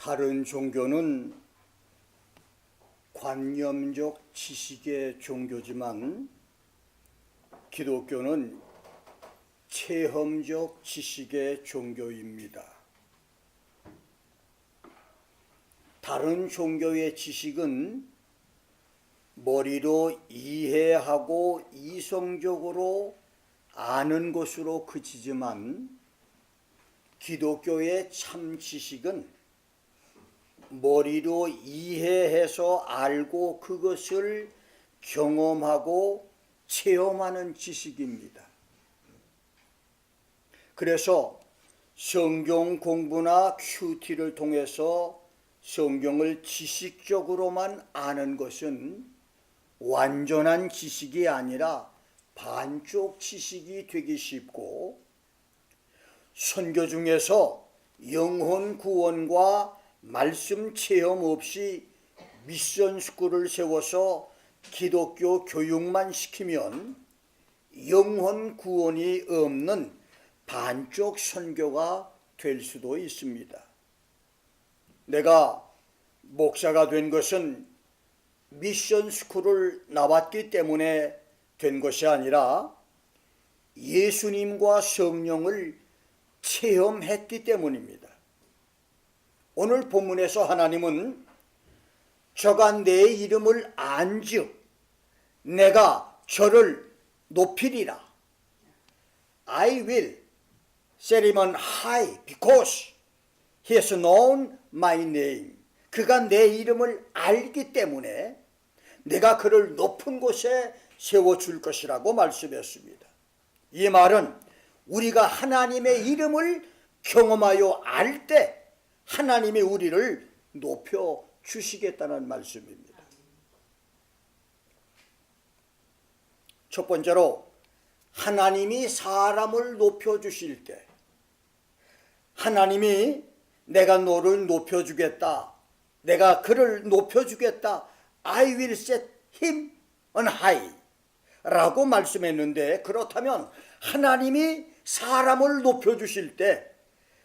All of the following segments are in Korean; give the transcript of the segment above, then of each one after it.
다른 종교는 관념적 지식의 종교지만 기독교는 체험적 지식의 종교입니다. 다른 종교의 지식은 머리로 이해하고 이성적으로 아는 것으로 그치지만 기독교의 참 지식은 머리로 이해해서 알고 그것을 경험하고 체험하는 지식입니다. 그래서 성경 공부나 큐티를 통해서 성경을 지식적으로만 아는 것은 완전한 지식이 아니라 반쪽 지식이 되기 쉽고, 선교 중에서 영혼 구원과 말씀 체험 없이 미션 스쿨을 세워서 기독교 교육만 시키면 영혼 구원이 없는 반쪽 선교가 될 수도 있습니다. 내가 목사가 된 것은 미션 스쿨을 나왔기 때문에 된 것이 아니라 예수님과 성령을 체험했기 때문입니다. 오늘 본문에서 하나님은 저가 내 이름을 안즉 내가 저를 높이리라. I will set him on high because he has known my name. 그가 내 이름을 알기 때문에 내가 그를 높은 곳에 세워줄 것이라고 말씀했습니다. 이 말은 우리가 하나님의 이름을 경험하여 알 때 하나님이 우리를 높여주시겠다는 말씀입니다. 첫 번째로, 하나님이 사람을 높여주실 때 하나님이 내가 너를 높여주겠다, 내가 그를 높여주겠다, I will set him on high 라고 말씀했는데, 그렇다면 하나님이 사람을 높여주실 때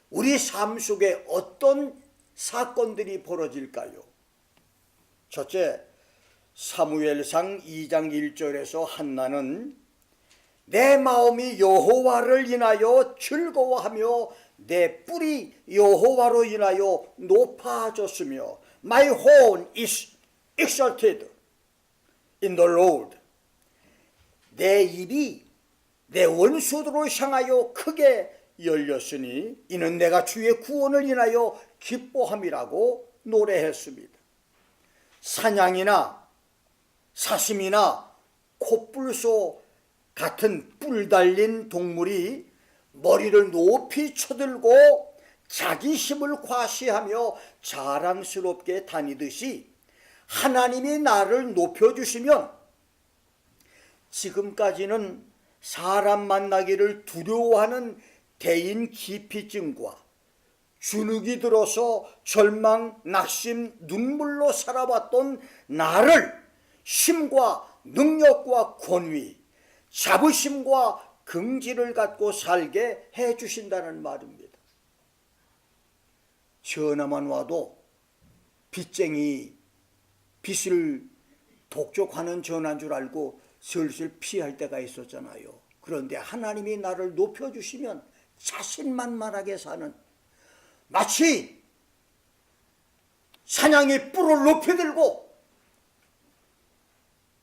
우리 삶 속에 어떤 사건들이 벌어질까요? 첫째, 사무엘상 2장 1절에서 한나는 내 마음이 여호와를 인하여 즐거워하며 내 뿔이 여호와로 인하여 높아졌으며 My horn is exalted in the Lord. 내 입이 내 원수들을 향하여 크게 열렸으니 이는 내가 주의 구원을 인하여 기뻐함이라고 노래했습니다. 사냥이나 사슴이나 코뿔소 같은 뿔 달린 동물이 머리를 높이 쳐들고 자기 힘을 과시하며 자랑스럽게 다니듯이 하나님이 나를 높여주시면 지금까지는 사람 만나기를 두려워하는 대인 기피증과 주눅이 들어서 절망, 낙심, 눈물로 살아왔던 나를 힘과 능력과 권위, 자부심과 긍지를 갖고 살게 해주신다는 말입니다. 전화만 와도 빚쟁이, 빚을 독촉하는 전화인 줄 알고 슬슬 피할 때가 있었잖아요. 그런데 하나님이 나를 높여주시면 자신만만하게 사는, 마치 사냥이 뿔을 높이 들고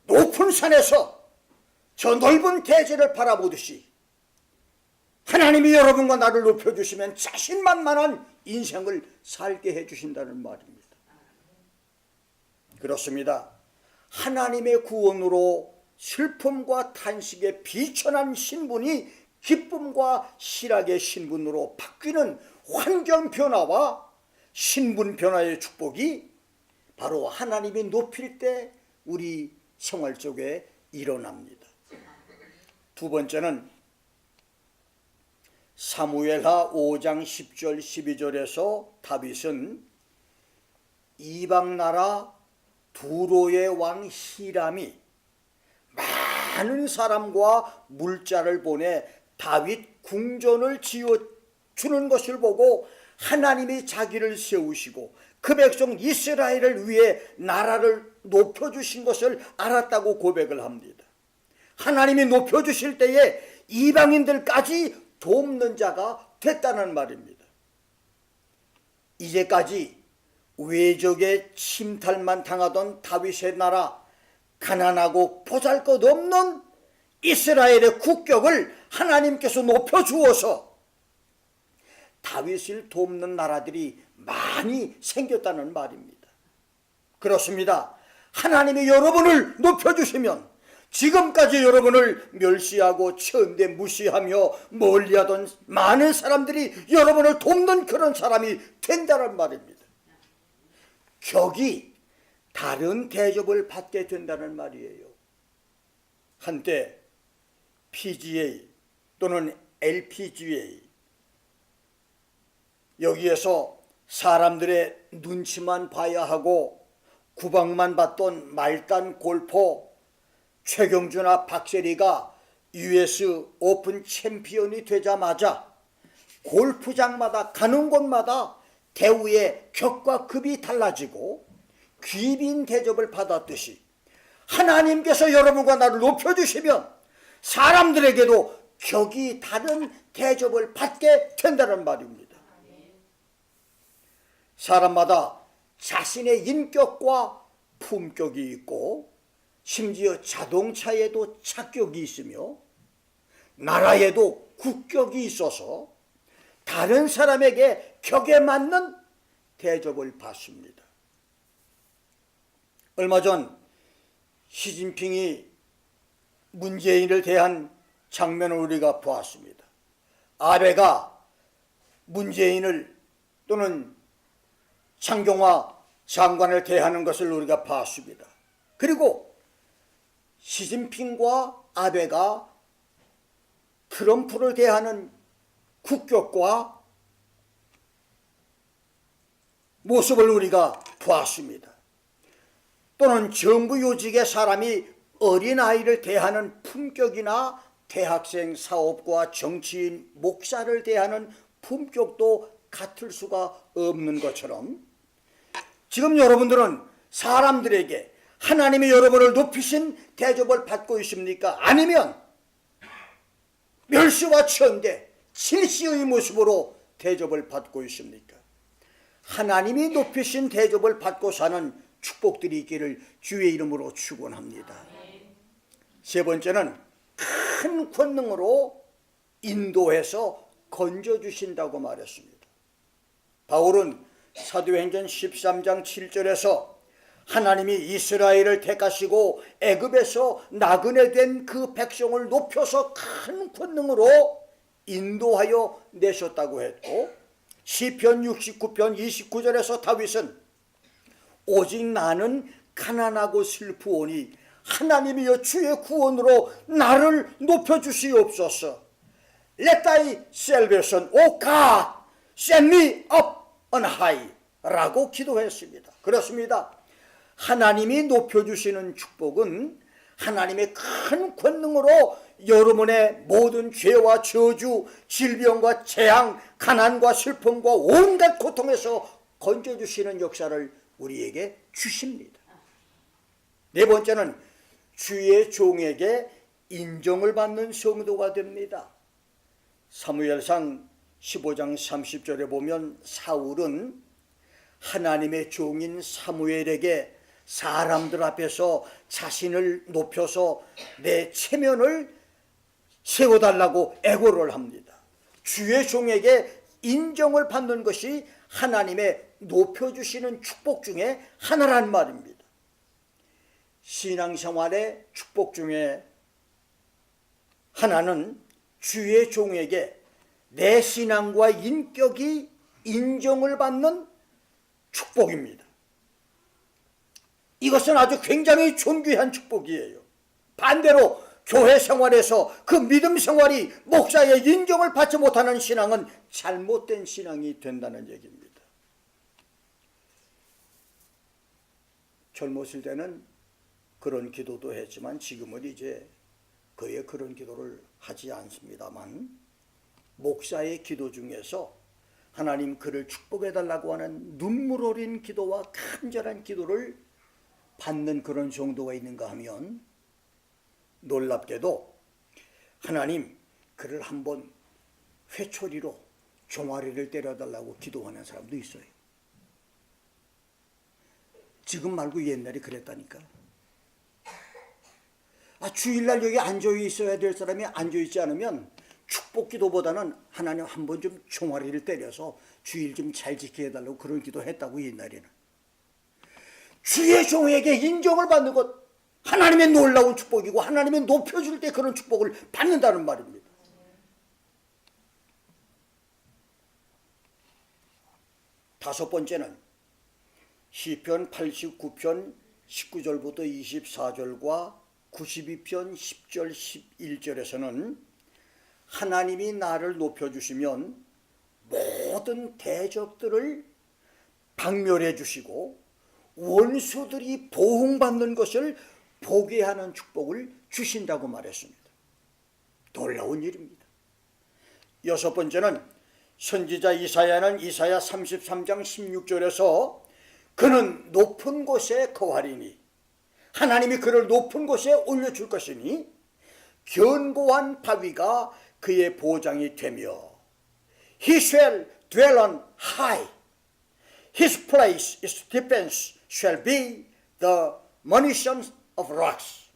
높은 산에서 저 넓은 대지를 바라보듯이 하나님이 여러분과 나를 높여주시면 자신만만한 인생을 살게 해주신다는 말입니다. 그렇습니다. 하나님의 구원으로 슬픔과 탄식에 비천한 신분이 기쁨과 실학의 신분으로 바뀌는 환경 변화와 신분 변화의 축복이 바로 하나님이 높일 때 우리 생활 속에 일어납니다. 두 번째는 사무엘하 5장 10절 12절에서 다윗은 이방나라 두로의 왕 히람이 많은 사람과 물자를 보내 다윗 궁전을 지어주는 것을 보고 하나님이 자기를 세우시고 그 백성 이스라엘을 위해 나라를 높여주신 것을 알았다고 고백을 합니다. 하나님이 높여주실 때에 이방인들까지 돕는 자가 됐다는 말입니다. 이제까지 외적의 침탈만 당하던 다윗의 나라, 가난하고 보잘것없는 이스라엘의 국격을 하나님께서 높여주어서 다윗을 돕는 나라들이 많이 생겼다는 말입니다. 그렇습니다. 하나님이 여러분을 높여주시면 지금까지 여러분을 멸시하고 천대 무시하며 멀리하던 많은 사람들이 여러분을 돕는 그런 사람이 된다는 말입니다. 격이 다른 대접을 받게 된다는 말이에요. 한때 PGA 또는 LPGA, 여기에서 사람들의 눈치만 봐야 하고 구박만 받던 말단 골퍼 최경주나 박세리가 US 오픈 챔피언이 되자마자 골프장마다 가는 곳마다 대우의 격과 급이 달라지고 귀빈 대접을 받았듯이 하나님께서 여러분과 나를 높여주시면 사람들에게도 격이 다른 대접을 받게 된다는 말입니다. 사람마다 자신의 인격과 품격이 있고 심지어 자동차에도 착격이 있으며 나라에도 국격이 있어서 다른 사람에게 격에 맞는 대접을 받습니다. 얼마 전 시진핑이 문재인을 대한 장면을 우리가 보았습니다. 아베가 문재인을 또는 장경화 장관을 대하는 것을 우리가 봤습니다. 그리고 시진핑과 아베가 트럼프를 대하는 국격과 모습을 우리가 보았습니다. 또는 정부 요직의 사람이 어린아이를 대하는 품격이나 대학생, 사업가, 정치인, 목사를 대하는 품격도 같을 수가 없는 것처럼 지금 여러분들은 사람들에게 하나님이 여러분을 높이신 대접을 받고 있습니까? 아니면 멸시와 천대, 질시의 모습으로 대접을 받고 있습니까? 하나님이 높이신 대접을 받고 사는 축복들이 있기를 주의 이름으로 축원합니다. 세 번째는 큰 권능으로 인도해서 건져주신다고 말했습니다. 바울은 사도행전 13장 7절에서 하나님이 이스라엘을 택하시고 애굽에서 나그네 된 그 백성을 높여서 큰 권능으로 인도하여 내셨다고 했고, 시편 69편 29절에서 다윗은 오직 나는 가난하고 슬프오니 하나님이여 주의 구원으로 나를 높여주시옵소서. Let thy salvation, O God, set me up on high 라고 기도했습니다. 그렇습니다. 하나님이 높여주시는 축복은 하나님의 큰 권능으로 여러분의 모든 죄와 저주, 질병과 재앙, 가난과 슬픔과 온갖 고통에서 건져주시는 역사를 우리에게 주십니다. 네 번째는 주의 종에게 인정을 받는 성도가 됩니다. 사무엘상 15장 30절에 보면 사울은 하나님의 종인 사무엘에게 사람들 앞에서 자신을 높여서 내 체면을 세워달라고 애고를 합니다. 주의 종에게 인정을 받는 것이 하나님의 높여주시는 축복 중에 하나란 말입니다. 신앙생활의 축복 중에 하나는 주의 종에게 내 신앙과 인격이 인정을 받는 축복입니다. 이것은 아주 굉장히 존귀한 축복이에요. 반대로 교회 생활에서 그 믿음 생활이 목사의 인정을 받지 못하는 신앙은 잘못된 신앙이 된다는 얘기입니다. 젊었을 때는 그런 기도도 했지만 지금은 이제 거의 그런 기도를 하지 않습니다만 목사의 기도 중에서 하나님 그를 축복해달라고 하는 눈물 어린 기도와 간절한 기도를 받는 그런 정도가 있는가 하면, 놀랍게도 하나님 그를 한번 회초리로 종아리를 때려달라고 기도하는 사람도 있어요. 지금 말고 옛날에 그랬다니까. 주일날 여기 앉아 있어야 될 사람이 앉아 있지 않으면 축복 기도보다는 하나님 한번 좀 종아리를 때려서 주일 좀 잘 지켜 해달라고 그런 기도했다고 옛날에는. 주의 종에게 인정을 받는 것, 하나님의 놀라운 축복이고 하나님의 높여줄 때 그런 축복을 받는다는 말입니다. 다섯 번째는 시편 89편 19절부터 24절과 92편 10절 11절에서는 하나님이 나를 높여주시면 모든 대적들을 박멸해 주시고 원수들이 보응받는 것을 보게 하는 축복을 주신다고 말했습니다. 놀라운 일입니다. 여섯 번째는 선지자 이사야는 이사야 33장 16절에서 그는 높은 곳에 거하리니, 하나님이 그를 높은 곳에 올려줄 것이니 견고한 바위가 그의 보장이 되며 He shall dwell on high. His place, its defense shall be the munitions of rocks.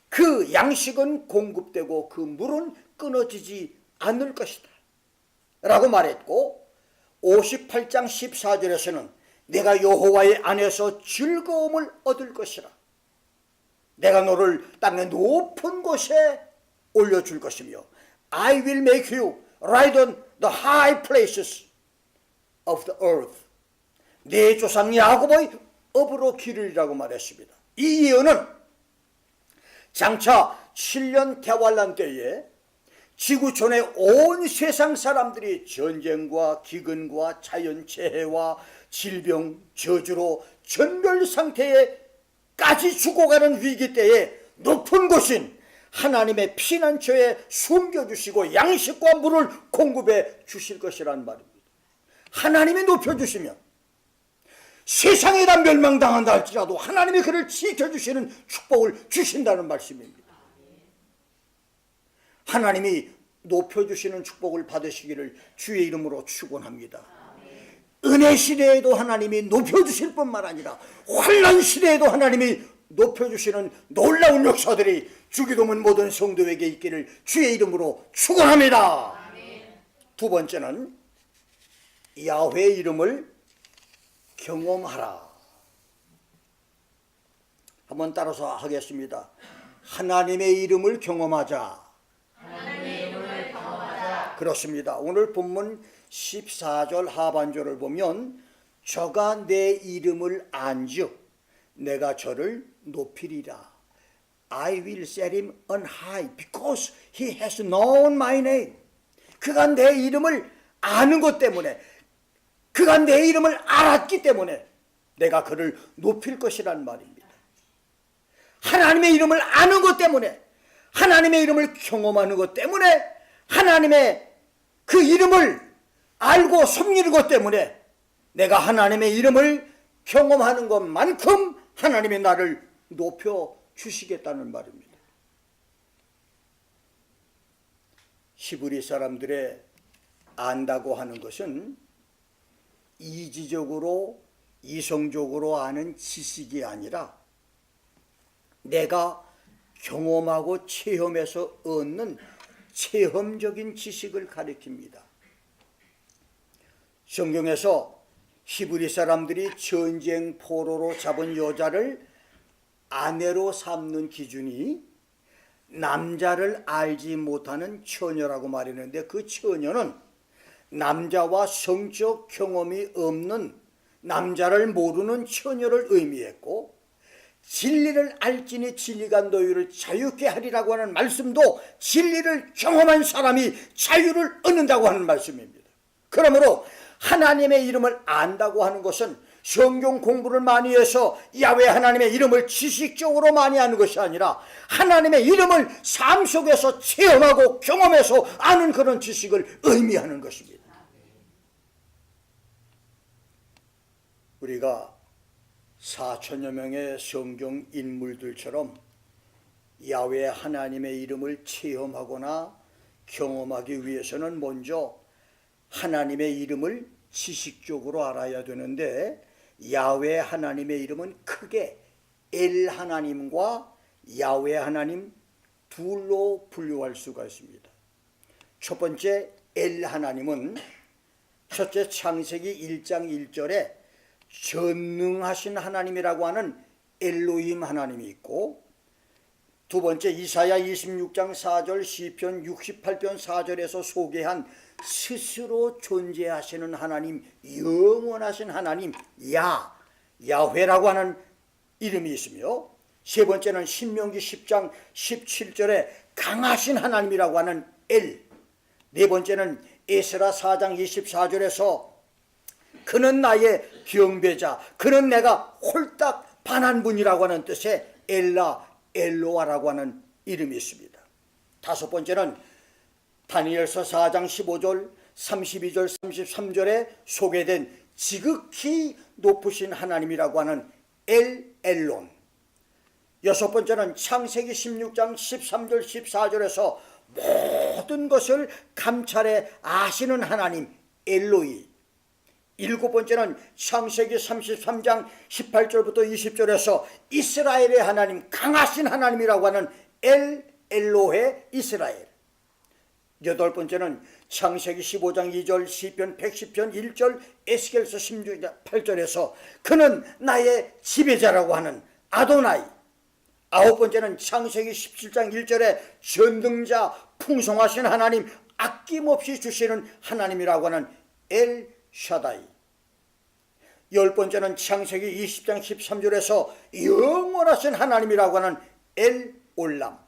그 양식은 공급되고 그 물은 끊어지지 않을 것이다 라고 말했고, 58장 14절에서는 내가 여호와의 안에서 즐거움을 얻을 것이라. 내가 너를 땅의 높은 곳에 올려줄 것이며 I will make you ride on the high places of the earth. 내 조상 야곱의 업으로 기르리라고 말했습니다. 이 예언은 장차 7년 대환란 때에 지구촌의 온 세상 사람들이 전쟁과 기근과 자연재해와 질병, 저주로 전멸 상태에까지 죽어가는 위기 때에 높은 곳인 하나님의 피난처에 숨겨주시고 양식과 물을 공급해 주실 것이란 말입니다. 하나님이 높여주시면 세상에 다 멸망당한다 할지라도 하나님이 그를 지켜주시는 축복을 주신다는 말씀입니다. 하나님이 높여주시는 축복을 받으시기를 주의 이름으로 축원합니다. 은혜 시대에도 하나님이 높여주실 뿐만 아니라 환난 시대에도 하나님이 높여주시는 놀라운 역사들이 주기도문 모든 성도에게 있기를 주의 이름으로 축원합니다. 두 번째는 야훼의 이름을 경험하라. 한번 따라서 하겠습니다. 하나님의 이름을 경험하자. 하나님의 이름을 경험하자. 그렇습니다. 오늘 본문 14절 하반절을 보면 저가 내 이름을 안즉 내가 저를 높이리라. I will set him on high because he has known my name. 그가 내 이름을 아는 것 때문에, 그가 내 이름을 알았기 때문에 내가 그를 높일 것이란 말입니다. 하나님의 이름을 아는 것 때문에, 하나님의 이름을 경험하는 것 때문에, 하나님의 그 이름을 알고 섬기는 것 때문에 내가 하나님의 이름을 경험하는 것만큼 하나님이 나를 높여 주시겠다는 말입니다. 히브리 사람들의 안다고 하는 것은 이지적으로 이성적으로 아는 지식이 아니라 내가 경험하고 체험해서 얻는 체험적인 지식을 가리킵니다. 성경에서 히브리 사람들이 전쟁 포로로 잡은 여자를 아내로 삼는 기준이 남자를 알지 못하는 처녀라고 말했는데, 그 처녀는 남자와 성적 경험이 없는 남자를 모르는 처녀를 의미했고, 진리를 알지니 진리가 너희를 자유케 하리라고 하는 말씀도 진리를 경험한 사람이 자유를 얻는다고 하는 말씀입니다. 그러므로 하나님의 이름을 안다고 하는 것은 성경 공부를 많이 해서 야훼 하나님의 이름을 지식적으로 많이 아는 것이 아니라 하나님의 이름을 삶 속에서 체험하고 경험해서 아는 그런 지식을 의미하는 것입니다. 우리가 4천여 명의 성경 인물들처럼 야훼 하나님의 이름을 체험하거나 경험하기 위해서는 먼저 하나님의 이름을 지식적으로 알아야 되는데, 야훼 하나님의 이름은 크게 엘 하나님과 야훼 하나님 둘로 분류할 수가 있습니다. 첫 번째 엘 하나님은 첫째 창세기 1장 1절에 전능하신 하나님이라고 하는 엘로힘 하나님이 있고, 두 번째 이사야 26장 4절, 시편 68편 4절에서 소개한 스스로 존재하시는 하나님, 영원하신 하나님 야훼라고 하는 이름이 있으며, 세 번째는 신명기 10장 17절에 강하신 하나님이라고 하는 엘, 네 번째는 에스라 4장 24절에서 그는 나의 경배자, 그는 내가 홀딱 반한 분이라고 하는 뜻의 엘로아라고 하는 이름이 있습니다. 다섯 번째는 다니엘서 4장 15절, 32절, 33절에 소개된 지극히 높으신 하나님이라고 하는 엘론. 여섯 번째는 창세기 16장 13절, 14절에서 모든 것을 감찰해 아시는 하나님 엘로이. 일곱 번째는 창세기 33장 18절부터 20절에서 이스라엘의 하나님, 강하신 하나님이라고 하는 엘로헤 이스라엘. 여덟 번째는 창세기 15장 2절, 시편 110편 1절, 에스겔서 16장 8절에서 그는 나의 지배자라고 하는 아도나이. 아홉 번째는 창세기 17장 1절에 전능자, 풍성하신 하나님, 아낌없이 주시는 하나님이라고 하는 엘 샤다이. 열 번째는 창세기 20장 13절에서 영원하신 하나님이라고 하는 엘 올람.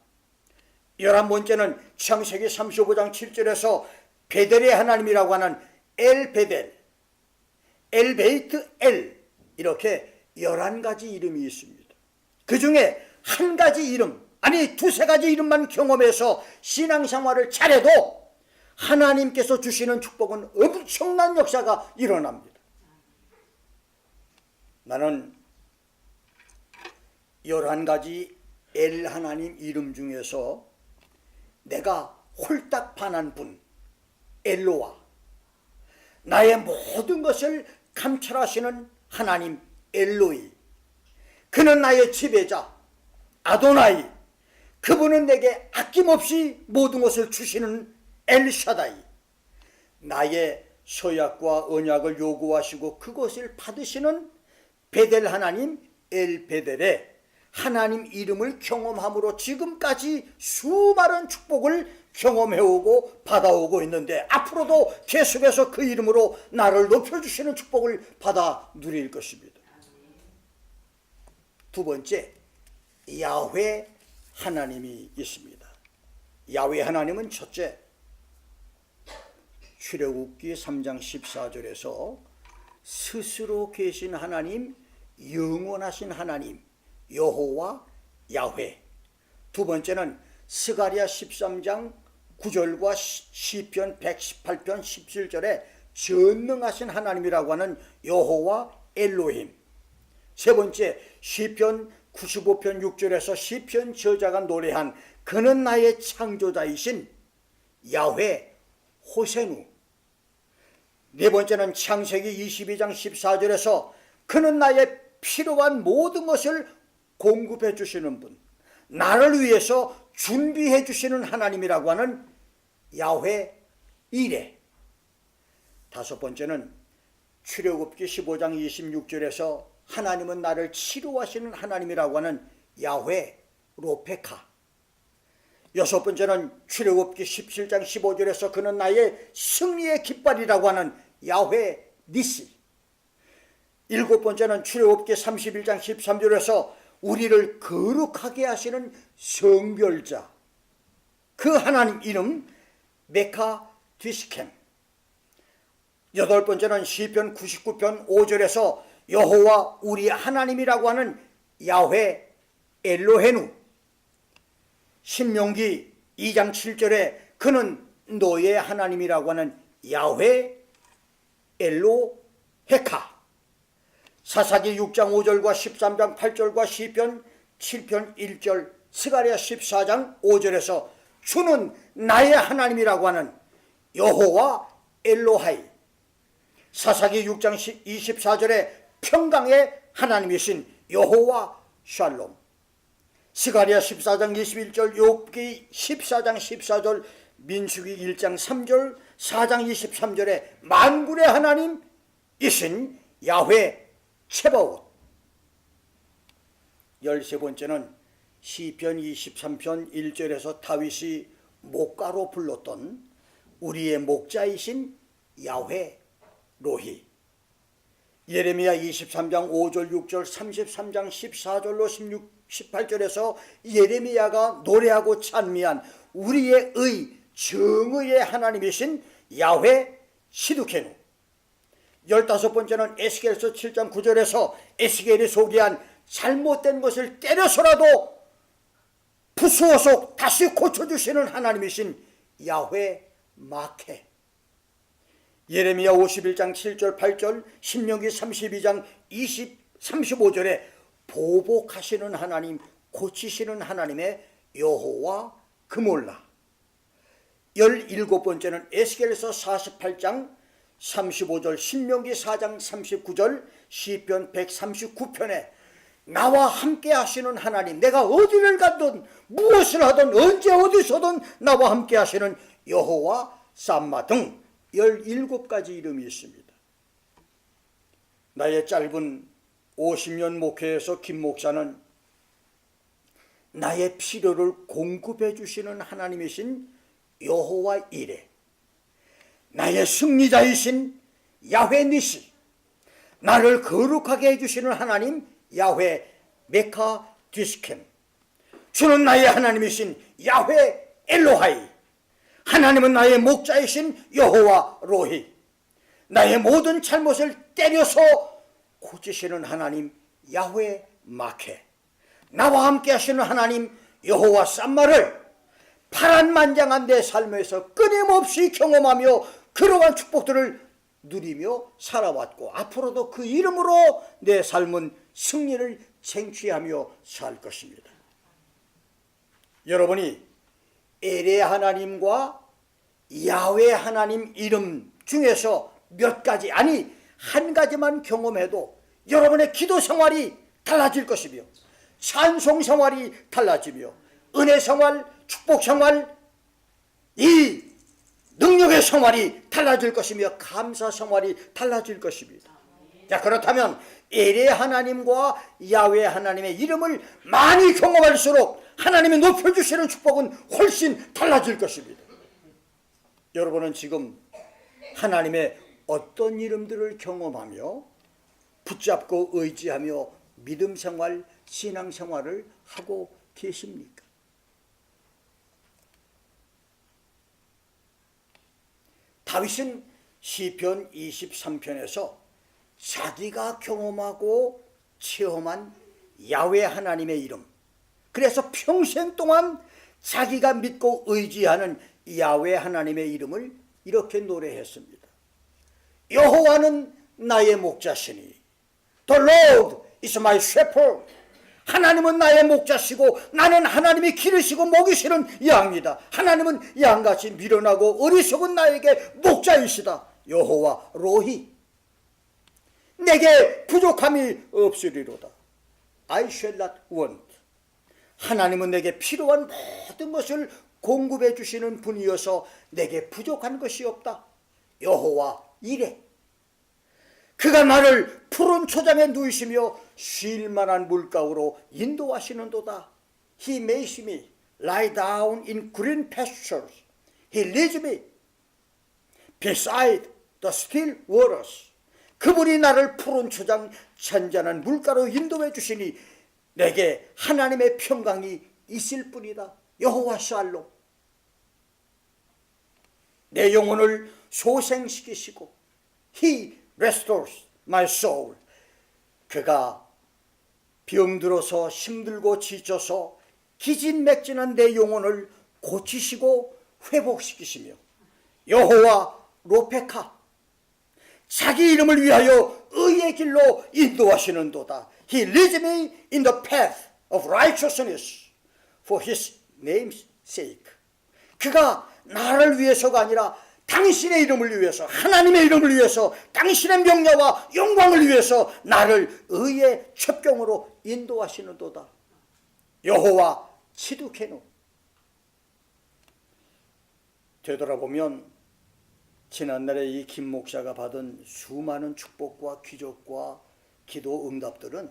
11번째는 창세기 35장 7절에서 베델의 하나님이라고 하는 엘 베델, 엘 베이트 엘, 이렇게 11가지 이름이 있습니다. 그 중에 한 가지 이름, 아니 두세 가지 이름만 경험해서 신앙생활을 잘해도 하나님께서 주시는 축복은 엄청난 역사가 일어납니다. 나는 11가지 엘 하나님 이름 중에서 내가 홀딱 반한 분 엘로와, 나의 모든 것을 감찰하시는 하나님 엘로이, 그는 나의 지배자 아도나이, 그분은 내게 아낌없이 모든 것을 주시는 엘샤다이, 나의 서약과 언약을 요구하시고 그것을 받으시는 베델 하나님 엘베델의 하나님 이름을 경험함으로 지금까지 수많은 축복을 경험해오고 받아오고 있는데, 앞으로도 계속해서 그 이름으로 나를 높여주시는 축복을 받아 누릴 것입니다. 두 번째, 야훼 하나님이 있습니다. 야훼 하나님은 첫째, 출애굽기 3장 14절에서 스스로 계신 하나님, 영원하신 하나님 여호와 야훼. 두 번째는 스가랴 13장 9절과 시편 118편 17절에 전능하신 하나님이라고 하는 여호와 엘로힘. 세 번째, 시편 95편 6절에서 시편 저자가 노래한 그는 나의 창조자이신 야훼 호세누. 네 번째는 창세기 22장 14절에서 그는 나의 필요한 모든 것을 공급해 주시는 분, 나를 위해서 준비해 주시는 하나님이라고 하는 야훼 이레. 다섯 번째는 출애굽기 15장 26절에서 하나님은 나를 치료하시는 하나님이라고 하는 야훼 로페카. 여섯 번째는 출애굽기 17장 15절에서 그는 나의 승리의 깃발이라고 하는 야훼 니시. 일곱 번째는 출애굽기 31장 13절에서 우리를 거룩하게 하시는 성별자, 그 하나님 이름 메카 디스켐. 여덟 번째는 시편 99편 5절에서 여호와 우리 하나님이라고 하는 야훼 엘로헤누. 신명기 2장 7절에 그는 너의 하나님이라고 하는 야훼 엘로헤카. 사사기 6장 5절과 13장 8절과 시편 7편 1절, 스가랴 14장 5절에서 주는 나의 하나님이라고 하는 여호와 엘로하이, 사사기 6장 24절에 평강의 하나님이신 여호와 샬롬, 스가랴 14장 21절, 욥기 14장 14절, 민수기 1장 3절, 4장 23절에 만군의 하나님이신 야훼 츠바옷. 13번째는 시편 23편 1절에서 다윗이 목가로 불렀던 우리의 목자이신 야훼 로히. 예레미야 23장 5절 6절 33장 14절로 16, 18절에서 예레미야가 노래하고 찬미한 우리의 정의의 하나님이신 야훼 시두케누. 15번째는 에스겔서 7장 9절에서 에스겔이 소개한 잘못된 것을 때려서라도 부수어서 다시 고쳐주시는 하나님이신 야훼 마케. 예레미야 51장 7절 8절, 신명기 32장 35절에 보복하시는 하나님, 고치시는 하나님의 여호와 그몰라. 17번째는 에스겔서 48장 35절, 신명기 4장 39절, 시편 139편에 나와 함께 하시는 하나님, 내가 어디를 가든 무엇을 하든 언제 어디서든 나와 함께 하시는 여호와 삼마 등 17가지 이름이 있습니다. 나의 짧은 50년 목회에서 김 목사는 나의 필요를 공급해 주시는 하나님이신 여호와 이레, 나의 승리자이신 야훼 니시, 나를 거룩하게 해주시는 하나님 야훼 메카 디스켄, 주는 나의 하나님이신 야훼 엘로하이, 하나님은 나의 목자이신 여호와 로히, 나의 모든 잘못을 때려서 고치시는 하나님 야훼 마케, 나와 함께 하시는 하나님 여호와 삼마를 파란만장한 내 삶에서 끊임없이 경험하며 그러한 축복들을 누리며 살아왔고 앞으로도 그 이름으로 내 삶은 승리를 쟁취하며 살 것입니다. 여러분이 엘의 하나님과 야훼 하나님 이름 중에서 몇 가지, 아니 한 가지만 경험해도 여러분의 기도 생활이 달라질 것이며 찬송 생활이 달라지며 은혜 생활, 축복 생활, 이 능력의 생활이 달라질 것이며 감사 생활이 달라질 것입니다. 자, 그렇다면 엘의 하나님과 야훼 하나님의 이름을 많이 경험할수록 하나님이 높여주시는 축복은 훨씬 달라질 것입니다. 여러분은 지금 하나님의 어떤 이름들을 경험하며 붙잡고 의지하며 믿음 생활, 신앙 생활을 하고 계십니까? 다윗은 시편 23편에서 자기가 경험하고 체험한 야훼 하나님의 이름, 그래서 평생 동안 자기가 믿고 의지하는 야훼 하나님의 이름을 이렇게 노래했습니다. 여호와는 나의 목자시니 The Lord is my shepherd. 하나님은 나의 목자시고 나는 하나님이 기르시고 먹이시는 양이다. 하나님은 양같이 미련하고 어리석은 나에게 목자이시다. 여호와 로히, 내게 부족함이 없으리로다. I shall not want. 하나님은 내게 필요한 모든 것을 공급해 주시는 분이어서 내게 부족한 것이 없다. 여호와 이레, 그가 나를 푸른 초장에 누이시며 쉴 만한 물가로 인도하시는도다. He makes me lie down in green pastures. He leads me beside the still waters. 그분이 나를 푸른 초장 잔잔한 물가로 인도해 주시니 내게 하나님의 평강이 있을 뿐이다. 여호와 샬롬, 내 영혼을 소생시키시고 He restores my soul. 그가 병들어서 힘들고 지쳐서 기진맥진한 내 영혼을 고치시고 회복시키시며 여호와 로페카, 자기 이름을 위하여 의의 의의 길로 인도하시는도다. He leads me in the path of righteousness for his name's sake. 그가 나를 위해서가 아니라 당신의 이름을 위해서, 하나님의 이름을 위해서, 당신의 명예와 영광을 위해서 나를 의의 첩경으로 인도하시는도다. 여호와 치두케노. 되돌아보면 지난날에 이 김 목사가 받은 수많은 축복과 기적과 기도 응답들은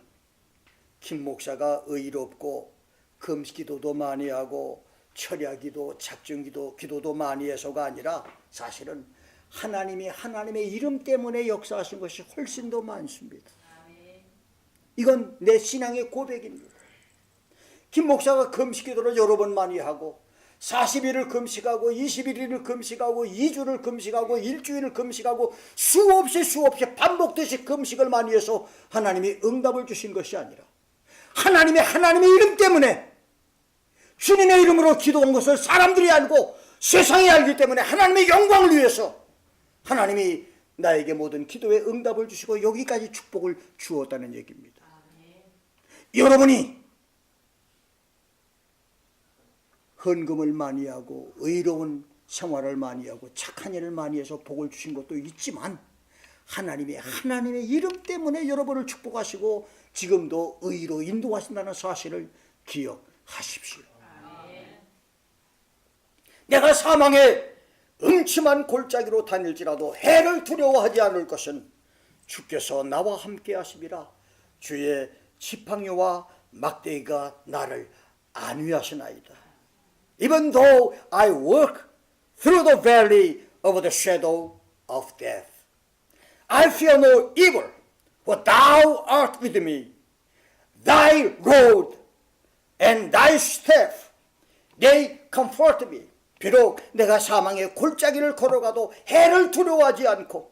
김 목사가 의롭고 금식기도도 많이 하고 철야기도, 작정기도, 기도도 많이 해서가 아니라 사실은 하나님이 하나님의 이름 때문에 역사하신 것이 훨씬 더 많습니다. 이건 내 신앙의 고백입니다. 김 목사가 금식기도를 여러 번 많이 하고 40일을 금식하고 21일을 금식하고 2주를 금식하고 일주일을 금식하고 수없이 반복되시 금식을 많이 해서 하나님이 응답을 주신 것이 아니라 하나님의 이름 때문에 주님의 이름으로 기도한 것을 사람들이 알고 세상이 알기 때문에 하나님의 영광을 위해서 하나님이 나에게 모든 기도에 응답을 주시고 여기까지 축복을 주었다는 얘기입니다. 여러분이 헌금을 많이 하고 의로운 생활을 많이 하고 착한 일을 많이 해서 복을 주신 것도 있지만 하나님의 이름 때문에 여러분을 축복하시고 지금도 의로 인도하신다는 사실을 기억하십시오. 내가 사망의 음침한 골짜기로 다닐지라도 해를 두려워하지 않을 것은 주께서 나와 함께 하심이라. 주의 지팡이와 막대기가 나를 안위하시나이다. Even though I walk through the valley of the shadow of death, I fear no evil, for thou art with me. Thy rod and thy staff, they comfort me. 비록 내가 사망의 골짜기를 걸어가도 해를 두려워하지 않고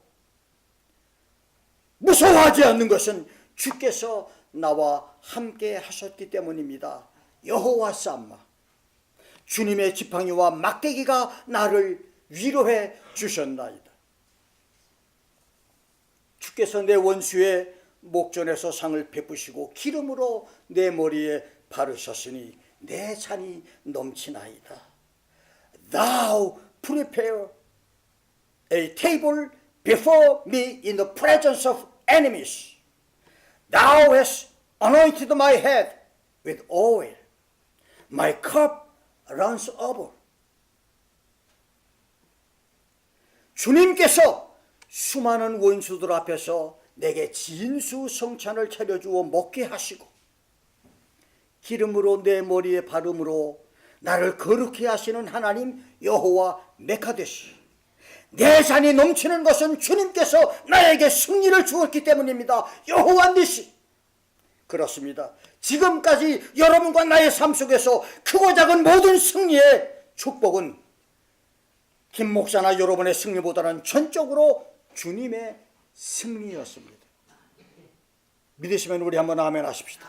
무서워하지 않는 것은 주께서 나와 함께 하셨기 때문입니다. 여호와 쌈마, 주님의 지팡이와 막대기가 나를 위로해 주셨나이다. 주께서 내 원수의 목전에서 상을 베푸시고 기름으로 내 머리에 바르셨으니 내 잔이 넘치나이다. Thou prepare a table before me in the presence of enemies. Thou hast anointed my head with oil. My cup runs over. 주님께서 수많은 원수들 앞에서 내게 진수성찬을 차려주어 먹게 하시고 기름으로 내 머리에 바름으로 나를 거룩히 하시는 하나님 여호와 메카데시. 내 잔이 넘치는 것은 주님께서 나에게 승리를 주었기 때문입니다. 여호와 니시. 그렇습니다. 지금까지 여러분과 나의 삶 속에서 크고 작은 모든 승리의 축복은 김 목사나 여러분의 승리보다는 전적으로 주님의 승리였습니다. 믿으시면 우리 한번 아멘 하십시다.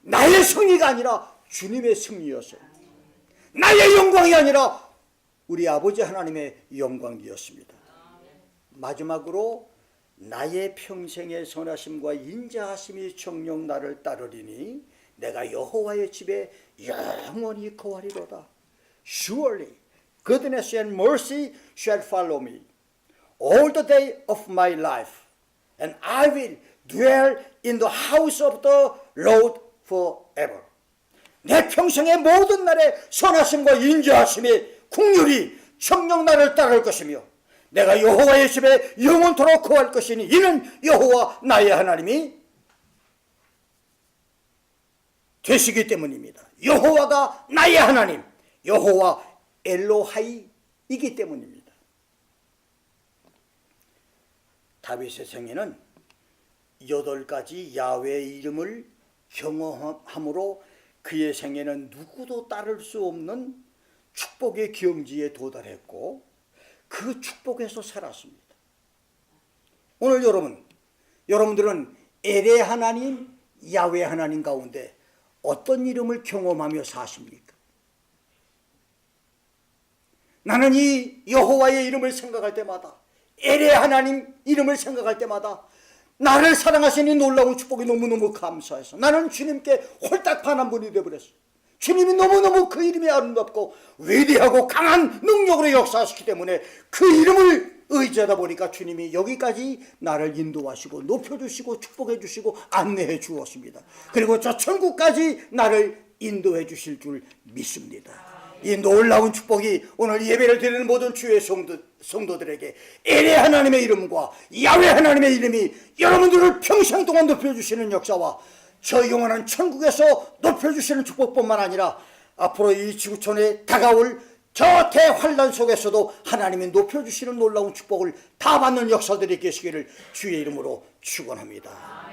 나의 승리가 아니라 주님의 승리였어요. 나의 영광이 아니라 우리 아버지 하나님의 영광이었습니다. 마지막으로 나의 평생의 선하심과 인자하심이 정녕 나를 따르리니 내가 여호와의 집에 영원히 거하리로다. Surely goodness and mercy shall follow me all the day of my life, and I will dwell in the house of the Lord forever. 내 평생의 모든 날에 선하심과 인자하심이 긍휼이 정녕 나를 따를 것이며 내가 여호와의 집에 영원토록 거할 것이니 이는 여호와 나의 하나님이 되시기 때문입니다. 여호와가 나의 하나님, 여호와 엘로하이이기 때문입니다. 다윗의 생애는 8가지 야훼의 이름을 경험함으로 그의 생애는 누구도 따를 수 없는 축복의 경지에 도달했고 그 축복에서 살았습니다. 오늘 여러분들은 엘의 하나님, 야훼 하나님 가운데 어떤 이름을 경험하며 사십니까? 나는 이 여호와의 이름을 생각할 때마다, 엘의 하나님 이름을 생각할 때마다 나를 사랑하시니 놀라운 축복이 너무너무 감사해서 나는 주님께 홀딱 반한 분이 되어버렸어요. 주님이 너무너무 그 이름이 아름답고 위대하고 강한 능력으로 역사하시기 때문에 그 이름을 의지하다 보니까 주님이 여기까지 나를 인도하시고 높여주시고 축복해주시고 안내해 주었습니다. 그리고 저 천국까지 나를 인도해 주실 줄 믿습니다. 이 놀라운 축복이 오늘 예배를 드리는 모든 주의 성도들에게 엘의 하나님의 이름과 야훼 하나님의 이름이 여러분들을 평생 동안 높여주시는 역사와 저 영원한 천국에서 높여주시는 축복뿐만 아니라 앞으로 이 지구촌에 다가올 저 대환란 속에서도 하나님이 높여주시는 놀라운 축복을 다 받는 역사들이 계시기를 주의 이름으로 축원합니다.